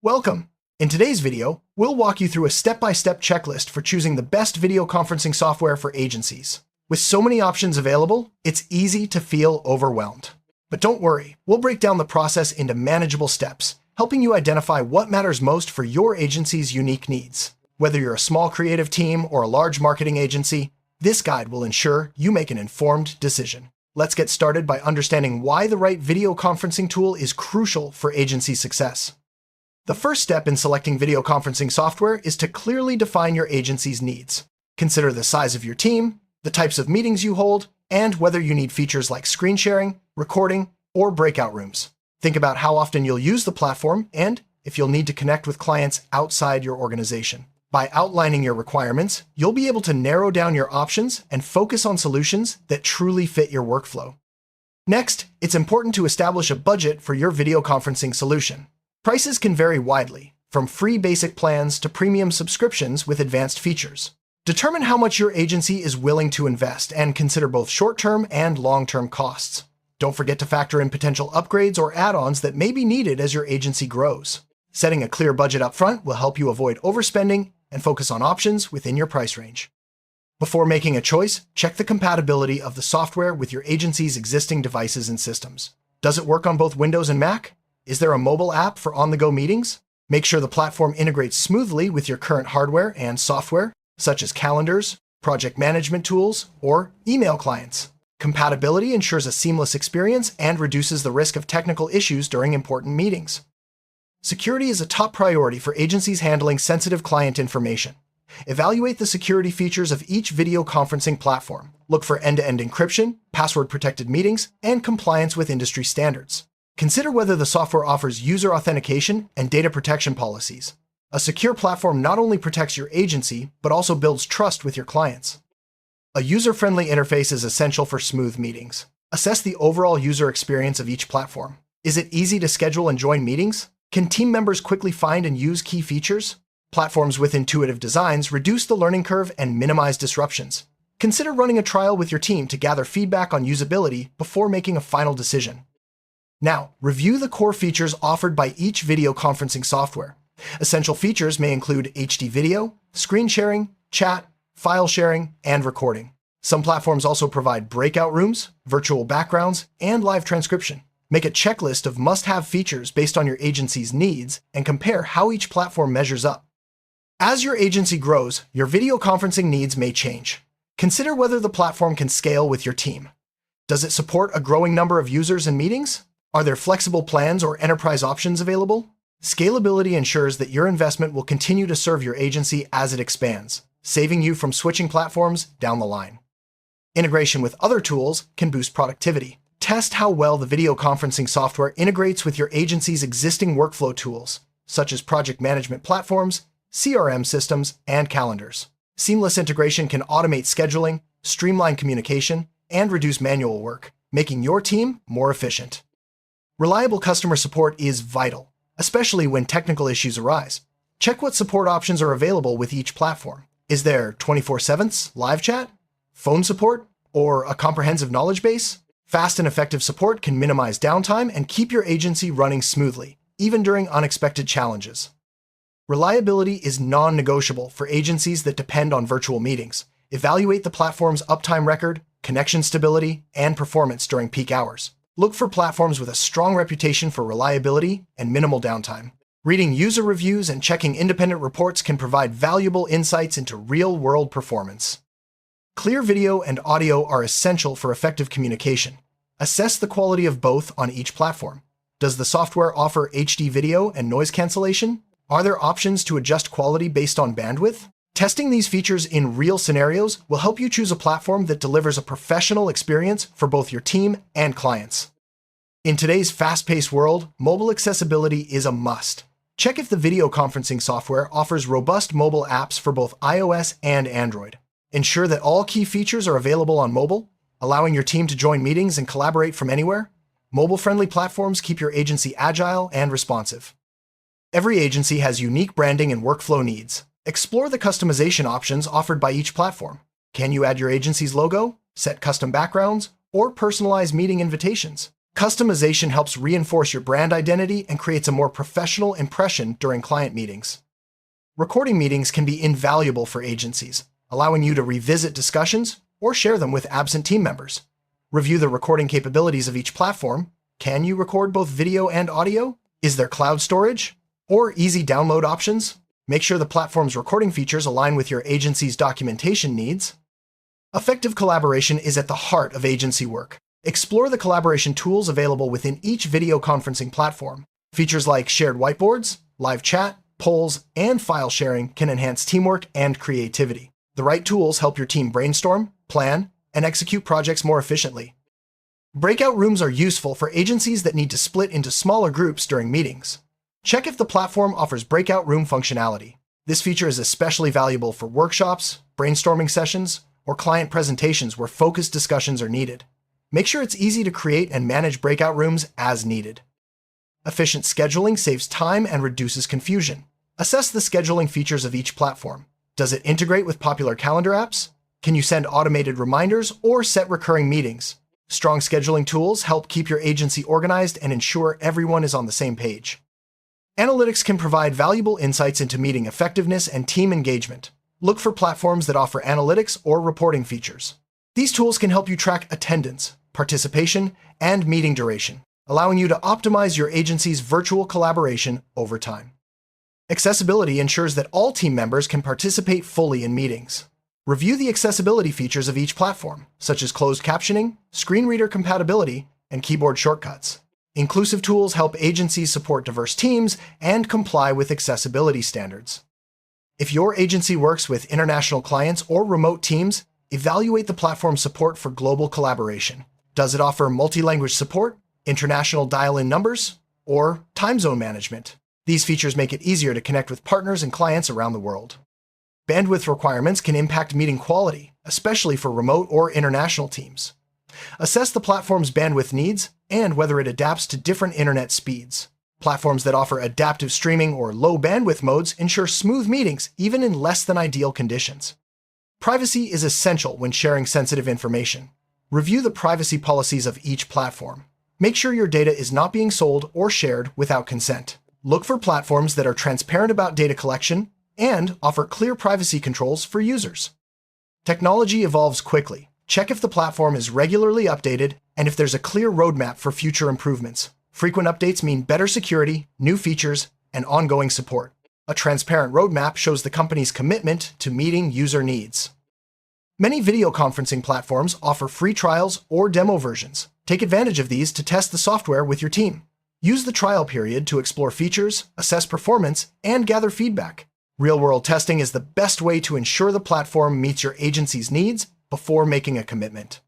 Welcome! In today's video, we'll walk you through a step-by-step checklist for choosing the best video conferencing software for agencies. With so many options available, it's easy to feel overwhelmed. But don't worry, we'll break down the process into manageable steps, helping you identify what matters most for your agency's unique needs. Whether you're a small creative team or a large marketing agency, this guide will ensure you make an informed decision. Let's get started by understanding why the right video conferencing tool is crucial for agency success. The first step in selecting video conferencing software is to clearly define your agency's needs. Consider the size of your team, the types of meetings you hold, and whether you need features like screen sharing, recording, or breakout rooms. Think about how often you'll use the platform and if you'll need to connect with clients outside your organization. By outlining your requirements, you'll be able to narrow down your options and focus on solutions that truly fit your workflow. Next, it's important to establish a budget for your video conferencing solution. Prices can vary widely, from free basic plans to premium subscriptions with advanced features. Determine how much your agency is willing to invest and consider both short-term and long-term costs. Don't forget to factor in potential upgrades or add-ons that may be needed as your agency grows. Setting a clear budget up front will help you avoid overspending and focus on options within your price range. Before making a choice, check the compatibility of the software with your agency's existing devices and systems. Does it work on both Windows and Mac? Is there a mobile app for on-the-go meetings? Make sure the platform integrates smoothly with your current hardware and software, such as calendars, project management tools, or email clients. Compatibility ensures a seamless experience and reduces the risk of technical issues during important meetings. Security is a top priority for agencies handling sensitive client information. Evaluate the security features of each video conferencing platform. Look for end-to-end encryption, password-protected meetings, and compliance with industry standards. Consider whether the software offers user authentication and data protection policies. A secure platform not only protects your agency, but also builds trust with your clients. A user-friendly interface is essential for smooth meetings. Assess the overall user experience of each platform. Is it easy to schedule and join meetings? Can team members quickly find and use key features? Platforms with intuitive designs reduce the learning curve and minimize disruptions. Consider running a trial with your team to gather feedback on usability before making a final decision. Now, review the core features offered by each video conferencing software. Essential features may include HD video, screen sharing, chat, file sharing, and recording. Some platforms also provide breakout rooms, virtual backgrounds, and live transcription. Make a checklist of must-have features based on your agency's needs and compare how each platform measures up. As your agency grows, your video conferencing needs may change. Consider whether the platform can scale with your team. Does it support a growing number of users and meetings? Are there flexible plans or enterprise options available? Scalability ensures that your investment will continue to serve your agency as it expands, saving you from switching platforms down the line. Integration with other tools can boost productivity. Test how well the video conferencing software integrates with your agency's existing workflow tools, such as project management platforms, CRM systems, and calendars. Seamless integration can automate scheduling, streamline communication, and reduce manual work, making your team more efficient. Reliable customer support is vital, especially when technical issues arise. Check what support options are available with each platform. Is there 24/7 live chat, phone support, or a comprehensive knowledge base? Fast and effective support can minimize downtime and keep your agency running smoothly, even during unexpected challenges. Reliability is non-negotiable for agencies that depend on virtual meetings. Evaluate the platform's uptime record, connection stability, and performance during peak hours. Look for platforms with a strong reputation for reliability and minimal downtime. Reading user reviews and checking independent reports can provide valuable insights into real-world performance. Clear video and audio are essential for effective communication. Assess the quality of both on each platform. Does the software offer HD video and noise cancellation? Are there options to adjust quality based on bandwidth? Testing these features in real scenarios will help you choose a platform that delivers a professional experience for both your team and clients. In today's fast-paced world, mobile accessibility is a must. Check if the video conferencing software offers robust mobile apps for both iOS and Android. Ensure that all key features are available on mobile, allowing your team to join meetings and collaborate from anywhere. Mobile-friendly platforms keep your agency agile and responsive. Every agency has unique branding and workflow needs. Explore the customization options offered by each platform. Can you add your agency's logo, set custom backgrounds, or personalize meeting invitations? Customization helps reinforce your brand identity and creates a more professional impression during client meetings. Recording meetings can be invaluable for agencies, allowing you to revisit discussions or share them with absent team members. Review the recording capabilities of each platform. Can you record both video and audio? Is there cloud storage or easy download options? Make sure the platform's recording features align with your agency's documentation needs. Effective collaboration is at the heart of agency work. Explore the collaboration tools available within each video conferencing platform. Features like shared whiteboards, live chat, polls, and file sharing can enhance teamwork and creativity. The right tools help your team brainstorm, plan, and execute projects more efficiently. Breakout rooms are useful for agencies that need to split into smaller groups during meetings. Check if the platform offers breakout room functionality. This feature is especially valuable for workshops, brainstorming sessions, or client presentations where focused discussions are needed. Make sure it's easy to create and manage breakout rooms as needed. Efficient scheduling saves time and reduces confusion. Assess the scheduling features of each platform. Does it integrate with popular calendar apps? Can you send automated reminders or set recurring meetings? Strong scheduling tools help keep your agency organized and ensure everyone is on the same page. Analytics can provide valuable insights into meeting effectiveness and team engagement. Look for platforms that offer analytics or reporting features. These tools can help you track attendance, participation, and meeting duration, allowing you to optimize your agency's virtual collaboration over time. Accessibility ensures that all team members can participate fully in meetings. Review the accessibility features of each platform, such as closed captioning, screen reader compatibility, and keyboard shortcuts. Inclusive tools help agencies support diverse teams and comply with accessibility standards. If your agency works with international clients or remote teams, evaluate the platform's support for global collaboration. Does it offer multi-language support, international dial-in numbers, or time zone management? These features make it easier to connect with partners and clients around the world. Bandwidth requirements can impact meeting quality, especially for remote or international teams. Assess the platform's bandwidth needs and whether it adapts to different internet speeds. Platforms that offer adaptive streaming or low bandwidth modes ensure smooth meetings even in less than ideal conditions. Privacy is essential when sharing sensitive information. Review the privacy policies of each platform. Make sure your data is not being sold or shared without consent. Look for platforms that are transparent about data collection and offer clear privacy controls for users. Technology evolves quickly. Check if the platform is regularly updated and if there's a clear roadmap for future improvements. Frequent updates mean better security, new features, and ongoing support. A transparent roadmap shows the company's commitment to meeting user needs. Many video conferencing platforms offer free trials or demo versions. Take advantage of these to test the software with your team. Use the trial period to explore features, assess performance, and gather feedback. Real-world testing is the best way to ensure the platform meets your agency's needs before making a commitment.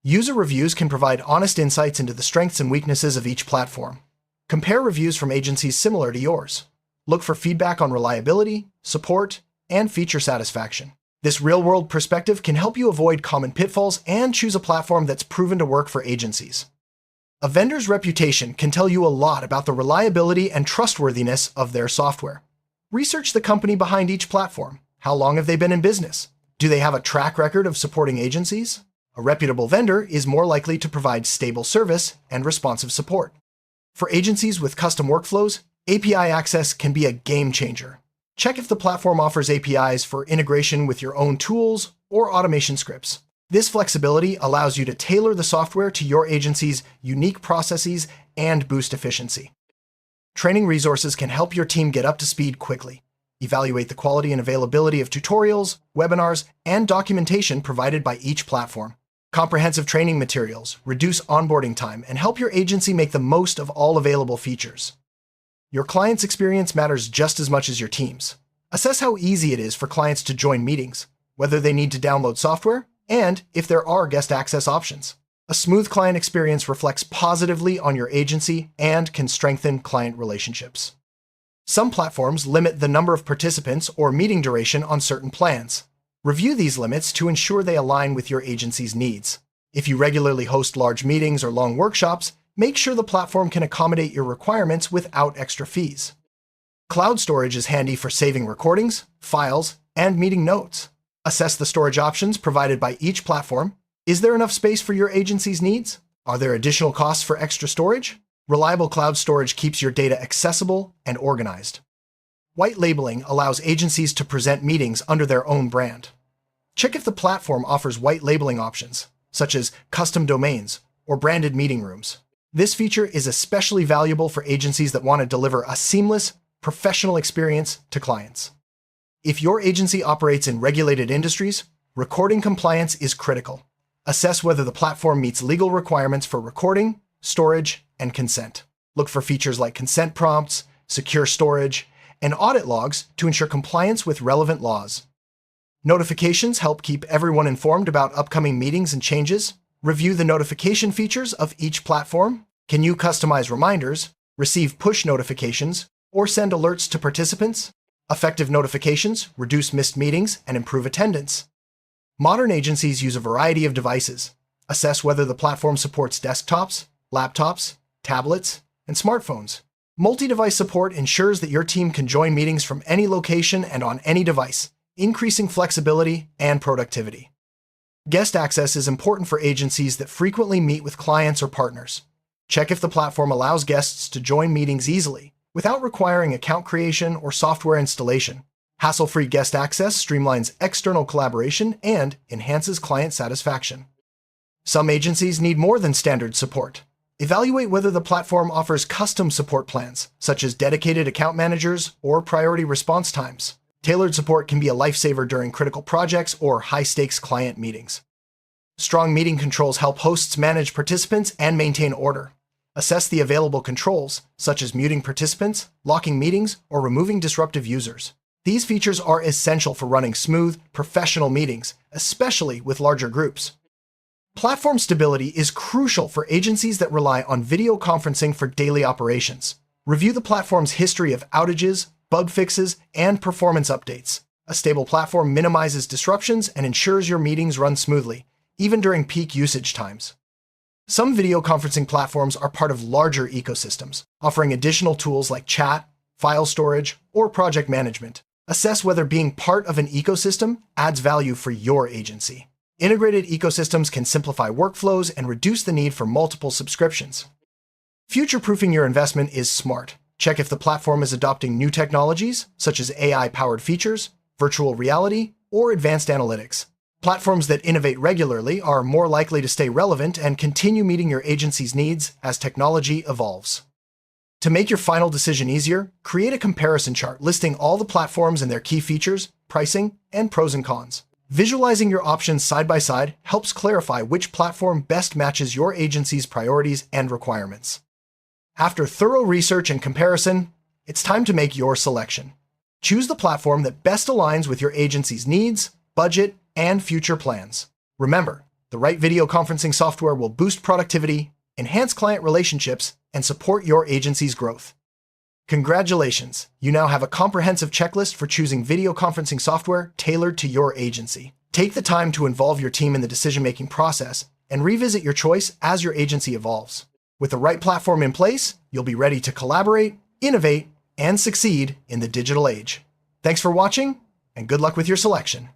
User reviews can provide honest insights into the strengths and weaknesses of each platform. Compare reviews from agencies similar to yours. Look for feedback on reliability, support, and feature satisfaction. This real-world perspective can help you avoid common pitfalls and choose a platform that's proven to work for agencies. A vendor's reputation can tell you a lot about the reliability and trustworthiness of their software. Research the company behind each platform. How long have they been in business? Do they have a track record of supporting agencies? A reputable vendor is more likely to provide stable service and responsive support. For agencies with custom workflows, API access can be a game changer. Check if the platform offers APIs for integration with your own tools or automation scripts. This flexibility allows you to tailor the software to your agency's unique processes and boost efficiency. Training resources can help your team get up to speed quickly. Evaluate the quality and availability of tutorials, webinars, and documentation provided by each platform. Comprehensive training materials reduce onboarding time and help your agency make the most of all available features. Your client's experience matters just as much as your team's. Assess how easy it is for clients to join meetings, whether they need to download software, and if there are guest access options. A smooth client experience reflects positively on your agency and can strengthen client relationships. Some platforms limit the number of participants or meeting duration on certain plans. Review these limits to ensure they align with your agency's needs. If you regularly host large meetings or long workshops, make sure the platform can accommodate your requirements without extra fees. Cloud storage is handy for saving recordings, files, and meeting notes. Assess the storage options provided by each platform. Is there enough space for your agency's needs? Are there additional costs for extra storage? Reliable cloud storage keeps your data accessible and organized. White labeling allows agencies to present meetings under their own brand. Check if the platform offers white labeling options, such as custom domains or branded meeting rooms. This feature is especially valuable for agencies that want to deliver a seamless, professional experience to clients. If your agency operates in regulated industries, recording compliance is critical. Assess whether the platform meets legal requirements for recording, storage, and consent. Look for features like consent prompts, secure storage, and audit logs to ensure compliance with relevant laws. Notifications help keep everyone informed about upcoming meetings and changes. Review the notification features of each platform. Can you customize reminders, receive push notifications, or send alerts to participants? Effective notifications reduce missed meetings and improve attendance. Modern agencies use a variety of devices. Assess whether the platform supports desktops, laptops, tablets, and smartphones. Multi-device support ensures that your team can join meetings from any location and on any device, increasing flexibility and productivity. Guest access is important for agencies that frequently meet with clients or partners. Check if the platform allows guests to join meetings easily, without requiring account creation or software installation. Hassle-free guest access streamlines external collaboration and enhances client satisfaction. Some agencies need more than standard support. Evaluate whether the platform offers custom support plans, such as dedicated account managers or priority response times. Tailored support can be a lifesaver during critical projects or high-stakes client meetings. Strong meeting controls help hosts manage participants and maintain order. Assess the available controls, such as muting participants, locking meetings, or removing disruptive users. These features are essential for running smooth, professional meetings, especially with larger groups. Platform stability is crucial for agencies that rely on video conferencing for daily operations. Review the platform's history of outages, bug fixes, and performance updates. A stable platform minimizes disruptions and ensures your meetings run smoothly, even during peak usage times. Some video conferencing platforms are part of larger ecosystems, offering additional tools like chat, file storage, or project management. Assess whether being part of an ecosystem adds value for your agency. Integrated ecosystems can simplify workflows and reduce the need for multiple subscriptions. Future-proofing your investment is smart. Check if the platform is adopting new technologies, such as AI-powered features, virtual reality, or advanced analytics. Platforms that innovate regularly are more likely to stay relevant and continue meeting your agency's needs as technology evolves. To make your final decision easier, create a comparison chart listing all the platforms and their key features, pricing, and pros and cons. Visualizing your options side by side helps clarify which platform best matches your agency's priorities and requirements. After thorough research and comparison, it's time to make your selection. Choose the platform that best aligns with your agency's needs, budget, and future plans. Remember, the right video conferencing software will boost productivity, enhance client relationships, and support your agency's growth. Congratulations! You now have a comprehensive checklist for choosing video conferencing software tailored to your agency. Take the time to involve your team in the decision-making process and revisit your choice as your agency evolves. With the right platform in place, you'll be ready to collaborate, innovate, and succeed in the digital age. Thanks for watching, and good luck with your selection.